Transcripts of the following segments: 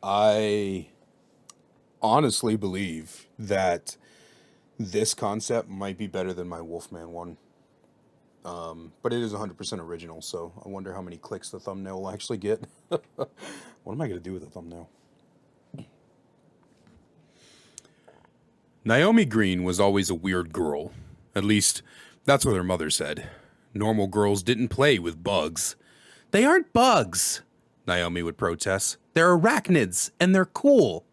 I honestly believe that this concept might be better than my Wolfman one. But it is 100% original, so I wonder how many clicks the thumbnail will actually get. What am I going to do with the thumbnail? Naomi Green was always a weird girl. At least, that's what her mother said. Normal girls didn't play with bugs. They aren't bugs, Naomi would protest. They're arachnids, and they're cool.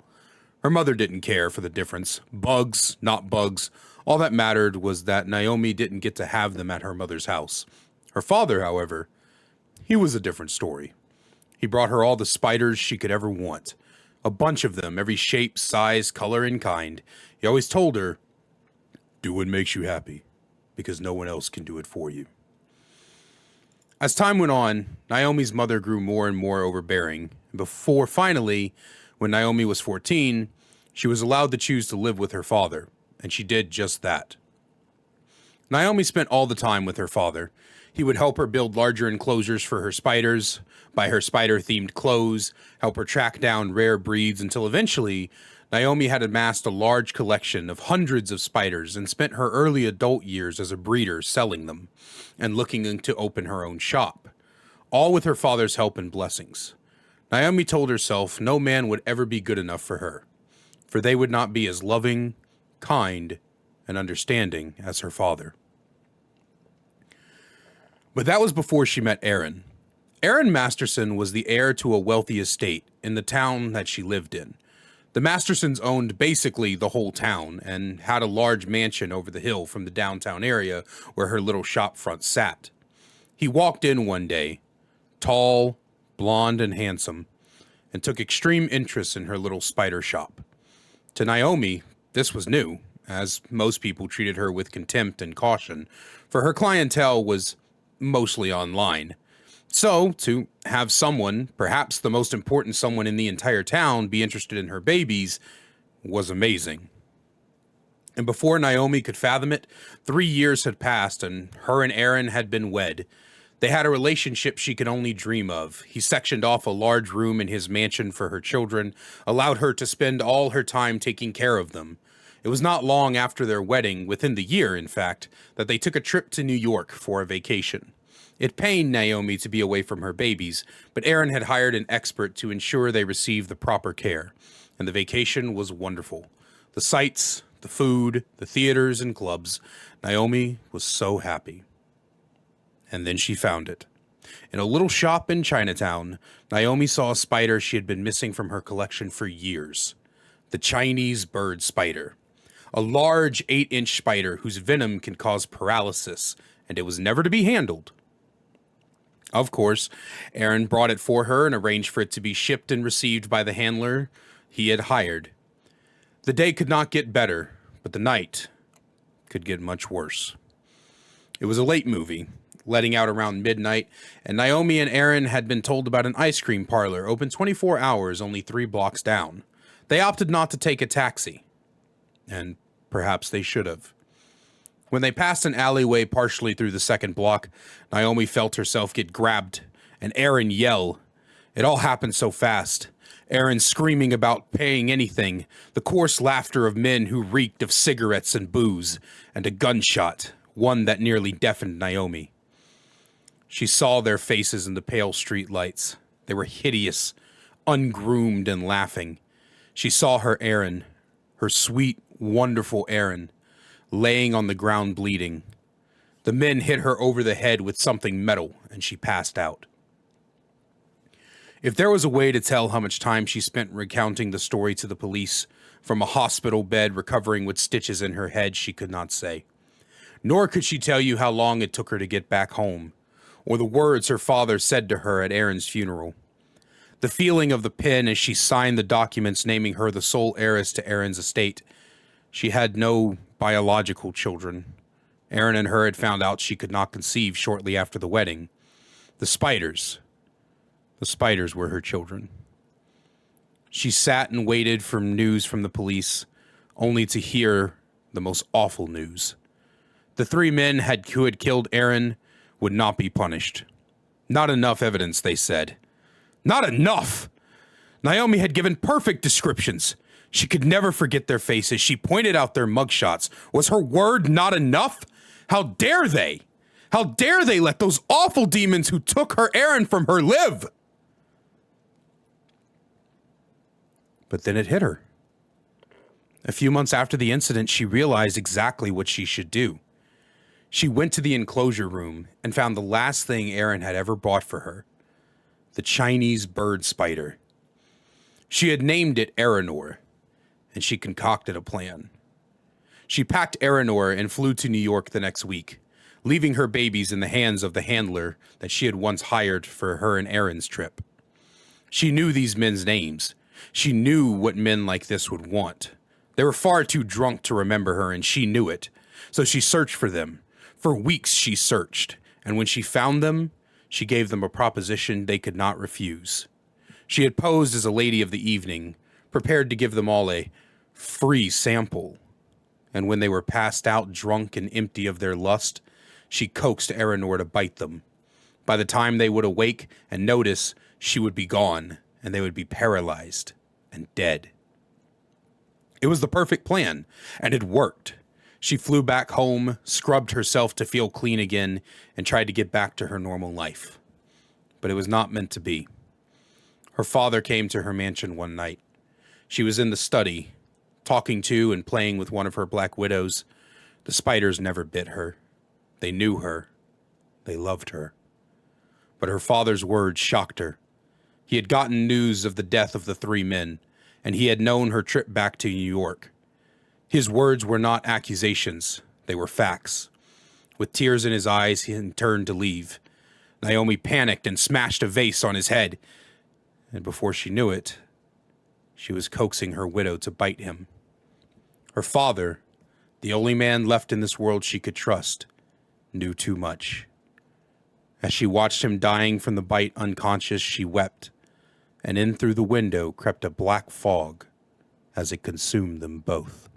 Her mother didn't care for the difference. Bugs, not bugs. All that mattered was that Naomi didn't get to have them at her mother's house. Her father, however, he was a different story. He brought her all the spiders she could ever want. A bunch of them, every shape, size, color, and kind. He always told her, do what makes you happy, because no one else can do it for you. As time went on, Naomi's mother grew more and more overbearing. Before finally, when Naomi was 14, she was allowed to choose to live with her father, and she did just that. Naomi spent all the time with her father. He would help her build larger enclosures for her spiders, buy her spider-themed clothes, help her track down rare breeds until eventually Naomi had amassed a large collection of hundreds of spiders and spent her early adult years as a breeder selling them and looking to open her own shop, all with her father's help and blessings. Naomi told herself no man would ever be good enough for they would not be as loving, kind, and understanding as her father. But that was before she met Aaron. Aaron Masterson was the heir to a wealthy estate in the town that she lived in. The Mastersons owned basically the whole town and had a large mansion over the hill from the downtown area where her little shop front sat. He walked in one day, tall, blonde, and handsome, and took extreme interest in her little spider shop. To Naomi, this was new, as most people treated her with contempt and caution, for her clientele was mostly online. So, to have someone, perhaps the most important someone in the entire town, be interested in her babies was amazing. And before Naomi could fathom it, 3 years had passed and her and Aaron had been wed. They had a relationship she could only dream of. He sectioned off a large room in his mansion for her children, allowed her to spend all her time taking care of them. It was not long after their wedding, within the year in fact, that they took a trip to New York for a vacation. It pained Naomi to be away from her babies, but Aaron had hired an expert to ensure they received the proper care, and the vacation was wonderful. The sights, the food, the theaters and clubs. Naomi was so happy. And then she found it. In a little shop in Chinatown, Naomi saw a spider she had been missing from her collection for years. The Chinese bird spider. A large 8-inch spider whose venom can cause paralysis, and it was never to be handled. Of course, Aaron brought it for her and arranged for it to be shipped and received by the handler he had hired. The day could not get better, but the night could get much worse. It was a late movie, letting out around midnight, and Naomi and Aaron had been told about an ice cream parlor open 24 hours only 3 blocks down. They opted not to take a taxi, and perhaps they should have. When they passed an alleyway partially through the second block, Naomi felt herself get grabbed and Aaron yell. It all happened so fast. Aaron screaming about paying anything, the coarse laughter of men who reeked of cigarettes and booze, and a gunshot, one that nearly deafened Naomi. She saw their faces in the pale street lights. They were hideous, ungroomed and laughing. She saw her Aaron, her sweet, wonderful Aaron, laying on the ground bleeding. The men hit her over the head with something metal, and she passed out. If there was a way to tell how much time she spent recounting the story to the police, from a hospital bed recovering with stitches in her head, she could not say. Nor could she tell you how long it took her to get back home, or the words her father said to her at Aaron's funeral. The feeling of the pen as she signed the documents naming her the sole heiress to Aaron's estate. She had no biological children. Aaron and her had found out she could not conceive shortly after the wedding. The spiders were her children. She sat and waited for news from the police, only to hear the most awful news. The 3 men who had killed Aaron would not be punished. Not enough evidence, they said. Not enough! Naomi had given perfect descriptions. She could never forget their faces. She pointed out their mugshots. Was her word not enough? How dare they? How dare they let those awful demons who took her Aaron from her live? But then it hit her. A few months after the incident, she realized exactly what she should do. She went to the enclosure room and found the last thing Aaron had ever bought for her, the Chinese bird spider. She had named it Aranor, and she concocted a plan. She packed Aranor and flew to New York the next week, leaving her babies in the hands of the handler that she had once hired for her and Aaron's trip. She knew these men's names. She knew what men like this would want. They were far too drunk to remember her, and she knew it. So she searched for them. For weeks she searched, and when she found them, she gave them a proposition they could not refuse. She had posed as a lady of the evening, prepared to give them all a free sample. And when they were passed out, drunk and empty of their lust, she coaxed Aranor to bite them. By the time they would awake and notice, she would be gone, and they would be paralyzed and dead. It was the perfect plan, and it worked. She flew back home, scrubbed herself to feel clean again, and tried to get back to her normal life. But it was not meant to be. Her father came to her mansion one night. She was in the study, talking to and playing with one of her black widows. The spiders never bit her. They knew her. They loved her. But her father's words shocked her. He had gotten news of the death of the 3 men, and he had known her trip back to New York. His words were not accusations, they were facts. With tears in his eyes, he turned to leave. Naomi panicked and smashed a vase on his head, and before she knew it, she was coaxing her widow to bite him. Her father, the only man left in this world she could trust, knew too much. As she watched him dying from the bite unconscious, she wept, and in through the window crept a black fog as it consumed them both.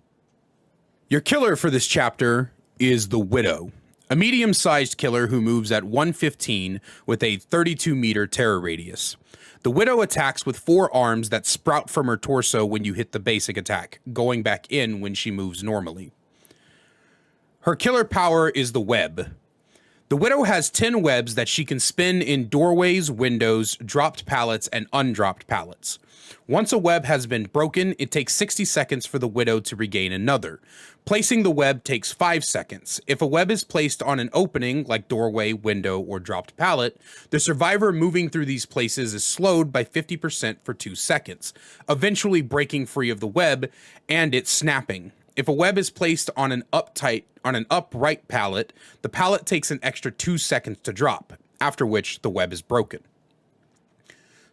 Your killer for this chapter is the Widow, a medium-sized killer who moves at 115 with a 32-meter terror radius. The Widow attacks with 4 arms that sprout from her torso when you hit the basic attack, going back in when she moves normally. Her killer power is the web. The Widow has 10 webs that she can spin in doorways, windows, dropped pallets, and undropped pallets. Once a web has been broken, it takes 60 seconds for the Widow to regain another. Placing the web takes 5 seconds. If a web is placed on an opening, like doorway, window, or dropped pallet, the survivor moving through these places is slowed by 50% for 2 seconds, eventually breaking free of the web and it snapping. If a web is placed on an upright pallet, the pallet takes an extra 2 seconds to drop, after which the web is broken.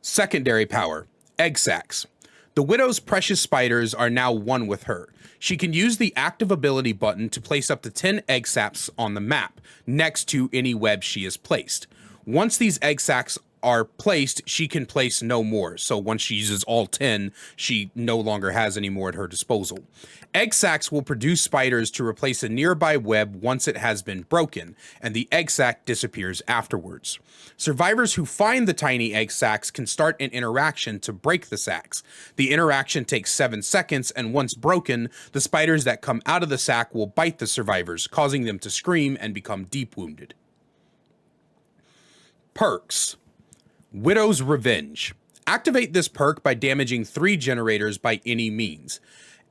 Secondary power, egg sacs. The Widow's precious spiders are now one with her. She can use the active ability button to place up to 10 egg sacs on the map, next to any web she has placed. Once these egg sacs are placed, she can place no more. So once she uses all 10, she no longer has any more at her disposal. Egg sacs will produce spiders to replace a nearby web once it has been broken, and the egg sac disappears afterwards. Survivors who find the tiny egg sacs can start an interaction to break the sacs. The interaction takes 7 seconds, and once broken, the spiders that come out of the sac will bite the survivors, causing them to scream and become deep wounded. Perks. Widow's Revenge. Activate this perk by damaging 3 generators by any means.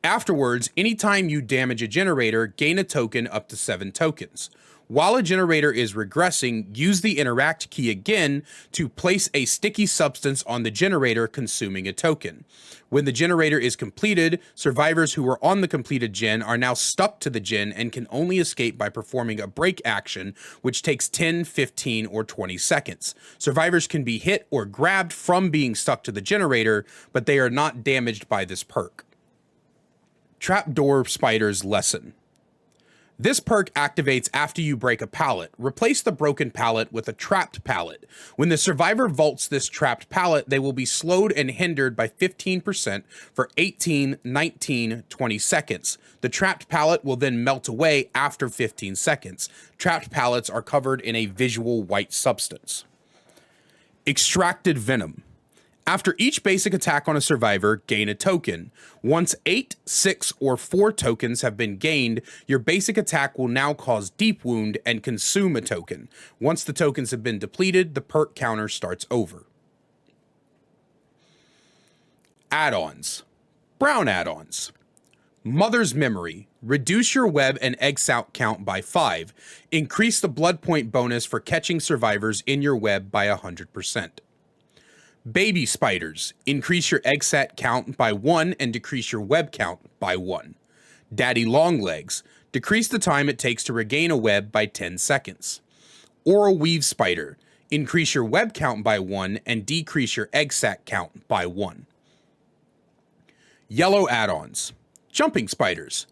Afterwards, anytime you damage a generator, gain a token up to 7 tokens. While a generator is regressing, use the interact key again to place a sticky substance on the generator, consuming a token. When the generator is completed, survivors who are on the completed gen are now stuck to the gen and can only escape by performing a break action, which takes 10, 15, or 20 seconds. Survivors can be hit or grabbed from being stuck to the generator, but they are not damaged by this perk. Trapdoor Spider's Lesson. This perk activates after you break a pallet. Replace the broken pallet with a trapped pallet. When the survivor vaults this trapped pallet, they will be slowed and hindered by 15% for 18, 19, 20 seconds. The trapped pallet will then melt away after 15 seconds. Trapped pallets are covered in a visual white substance. Extracted Venom. After each basic attack on a survivor, gain a token. Once 8, 6, or 4 tokens have been gained, your basic attack will now cause deep wound and consume a token. Once the tokens have been depleted, the perk counter starts over. Add-ons. Brown add-ons. Mother's Memory. Reduce your web and egg sac count by 5. Increase the blood point bonus for catching survivors in your web by 100%. Baby Spiders. Increase your egg sac count by 1 and decrease your web count by 1. Daddy Longlegs. Decrease the time it takes to regain a web by 10 seconds. Oral Weave Spider. Increase your web count by 1 and decrease your egg sac count by 1. Yellow add-ons. Jumping Spiders.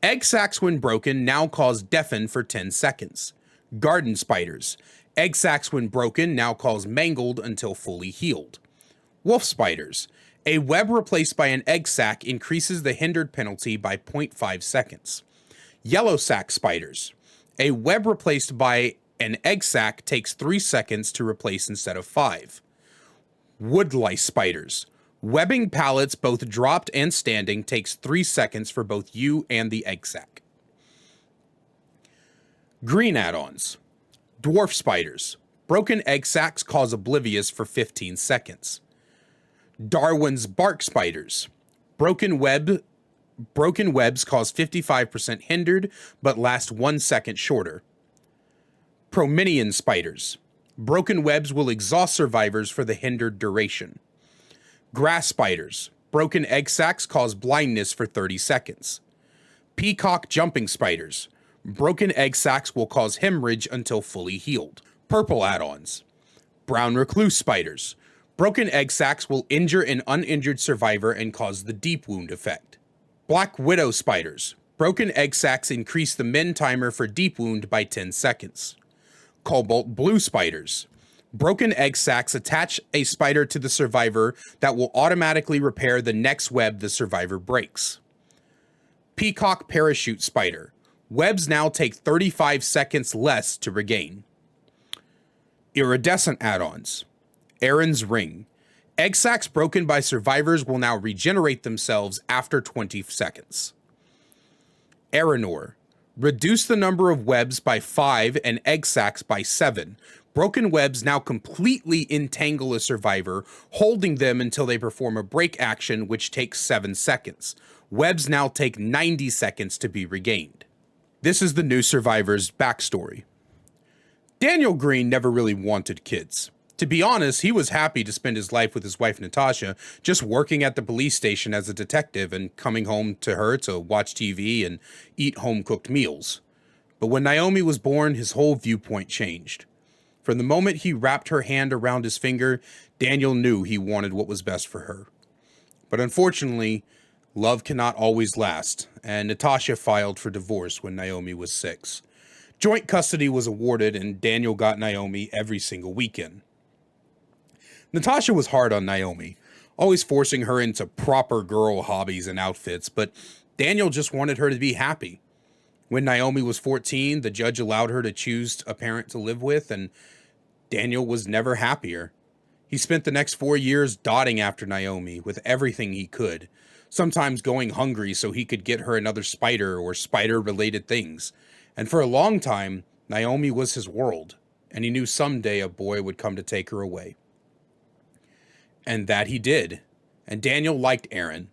Egg sacs when broken now cause deafen for 10 seconds. Garden Spiders. Egg sacs when broken now cause mangled until fully healed. Wolf Spiders. A web replaced by an egg sac increases the hindered penalty by 0.5 seconds. Yellow Sac Spiders. A web replaced by an egg sac takes 3 seconds to replace instead of 5. Wood Lice Spiders. Webbing pallets both dropped and standing takes 3 seconds for both you and the egg sac. Green add-ons. Dwarf Spiders. Broken egg sacs cause oblivious for 15 seconds. Darwin's Bark Spiders. Broken webs cause 55% hindered, but last 1 second shorter. Prominian Spiders. Broken webs will exhaust survivors for the hindered duration. Grass Spiders. Broken egg sacs cause blindness for 30 seconds. Peacock Jumping Spiders. Broken egg sacs will cause hemorrhage until fully healed. Purple add-ons. Brown Recluse Spiders. Broken egg sacs will injure an uninjured survivor and cause the deep wound effect. Black Widow Spiders. Broken egg sacs increase the min timer for deep wound by 10 seconds. Cobalt Blue Spiders. Broken egg sacs attach a spider to the survivor that will automatically repair the next web the survivor breaks. Peacock Parachute Spider. Webs now take 35 seconds less to regain. Iridescent add-ons. Aaron's Ring. Egg sacs broken by survivors will now regenerate themselves after 20 seconds. Aranor. Reduce the number of webs by 5 and egg sacs by 7. Broken webs now completely entangle a survivor, holding them until they perform a break action, which takes 7 seconds. Webs now take 90 seconds to be regained. This is the new survivor's backstory. Daniel Green never really wanted kids. To be honest, he was happy to spend his life with his wife Natasha, just working at the police station as a detective and coming home to her to watch TV and eat home-cooked meals. But when Naomi was born, his whole viewpoint changed. From the moment he wrapped her hand around his finger, Daniel knew he wanted what was best for her. But unfortunately, love cannot always last, and Natasha filed for divorce when Naomi was 6. Joint custody was awarded, and Daniel got Naomi every single weekend. Natasha was hard on Naomi, always forcing her into proper girl hobbies and outfits, but Daniel just wanted her to be happy. When Naomi was 14, the judge allowed her to choose a parent to live with, and Daniel was never happier. He spent the next 4 years dotting after Naomi with everything he could, sometimes going hungry so he could get her another spider or spider-related things. And for a long time, Naomi was his world, and he knew someday a boy would come to take her away. And that he did. And Daniel liked Aaron.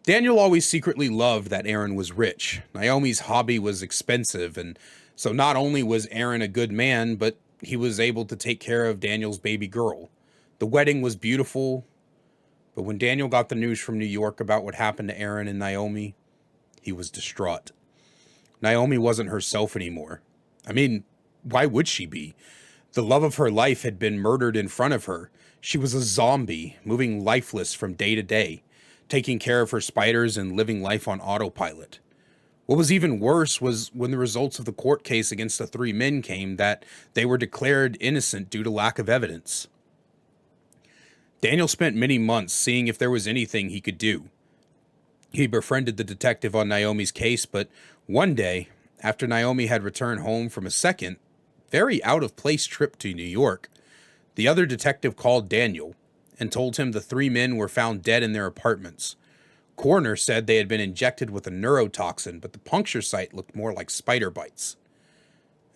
Daniel always secretly loved that Aaron was rich. Naomi's hobby was expensive, and so not only was Aaron a good man, but he was able to take care of Daniel's baby girl. The wedding was beautiful, but when Daniel got the news from New York about what happened to Aaron and Naomi, he was distraught. Naomi wasn't herself anymore. I mean, why would she be? The love of her life had been murdered in front of her. She was a zombie, moving lifeless from day to day, taking care of her spiders and living life on autopilot. What was even worse was when the results of the court case against the 3 men came, that they were declared innocent due to lack of evidence. Daniel spent many months seeing if there was anything he could do. He befriended the detective on Naomi's case, but one day, after Naomi had returned home from a second, very out-of-place trip to New York, the other detective called Daniel and told him the 3 men were found dead in their apartments. Coroner said they had been injected with a neurotoxin, but the puncture site looked more like spider bites.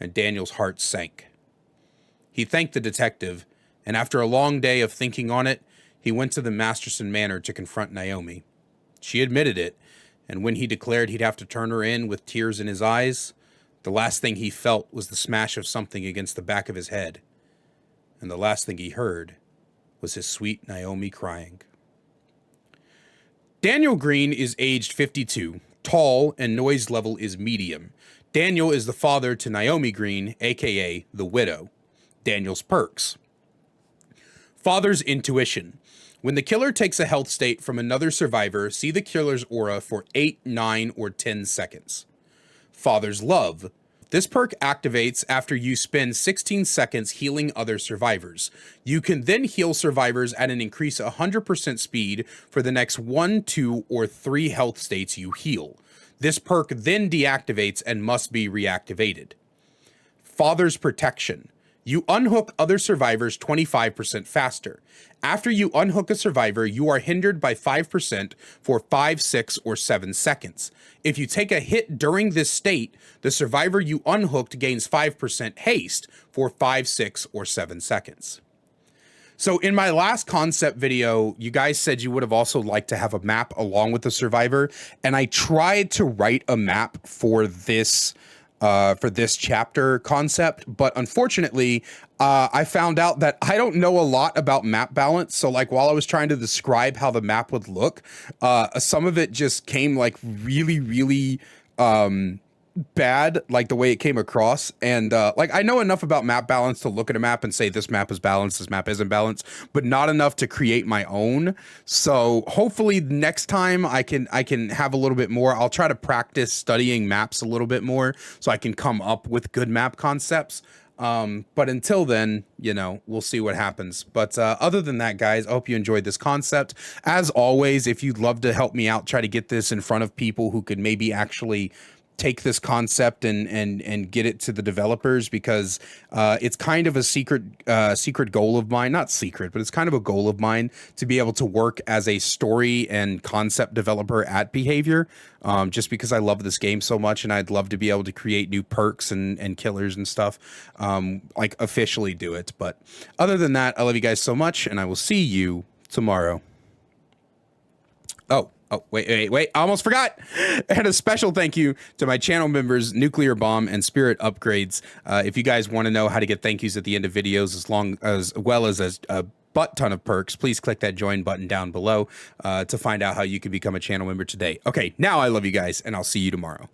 And Daniel's heart sank. He thanked the detective, and after a long day of thinking on it, he went to the Masterson Manor to confront Naomi. She admitted it, and when he declared he'd have to turn her in with tears in his eyes, the last thing he felt was the smash of something against the back of his head. And the last thing he heard was his sweet Naomi crying. Daniel Green is aged 52, tall, and noise level is medium. Daniel is the father to Naomi Green, aka the widow. Daniel's perks. Father's intuition. When the killer takes a health state from another survivor, see the killer's aura for 8, 9, or 10 seconds. Father's love. This perk activates after you spend 16 seconds healing other survivors. You can then heal survivors at an increase 100% speed for the next 1, 2, or 3 health states you heal. This perk then deactivates and must be reactivated. Father's protection. You unhook other survivors 25% faster. After you unhook a survivor, you are hindered by 5% for 5, 6, or 7 seconds. If you take a hit during this state, the survivor you unhooked gains 5% haste for 5, 6, or 7 seconds. So in my last concept video, you guys said you would have also liked to have a map along with the survivor, and I tried to write a map for this chapter concept, but unfortunately, I found out that I don't know a lot about map balance. So like while I was trying to describe how the map would look, some of it just came like really bad, like the way it came across. And like I know enough about map balance to look at a map and say this map is balanced, this map isn't balanced, but not enough to create my own. So hopefully next time I can have a little bit more. I'll try to practice studying maps a little bit more so I can come up with good map concepts. But until then, you know, we'll see what happens. But other than that, guys, I hope you enjoyed this concept. As always, if you'd love to help me out, try to get this in front of people who could maybe actually take this concept and get it to the developers, because it's kind of a secret goal of mine. Not secret, but it's kind of a goal of mine to be able to work as a story and concept developer at Behavior, just because I love this game so much, and I'd love to be able to create new perks and killers and stuff, like officially do it. But other than that, I love you guys so much, and I will see you tomorrow. Oh, wait, I almost forgot. And a special thank you to my channel members, Nuclear Bomb and Spirit Upgrades. If you guys want to know how to get thank yous at the end of videos, as well as a butt ton of perks, please click that join button down below to find out how you can become a channel member today. Okay, now I love you guys, and I'll see you tomorrow.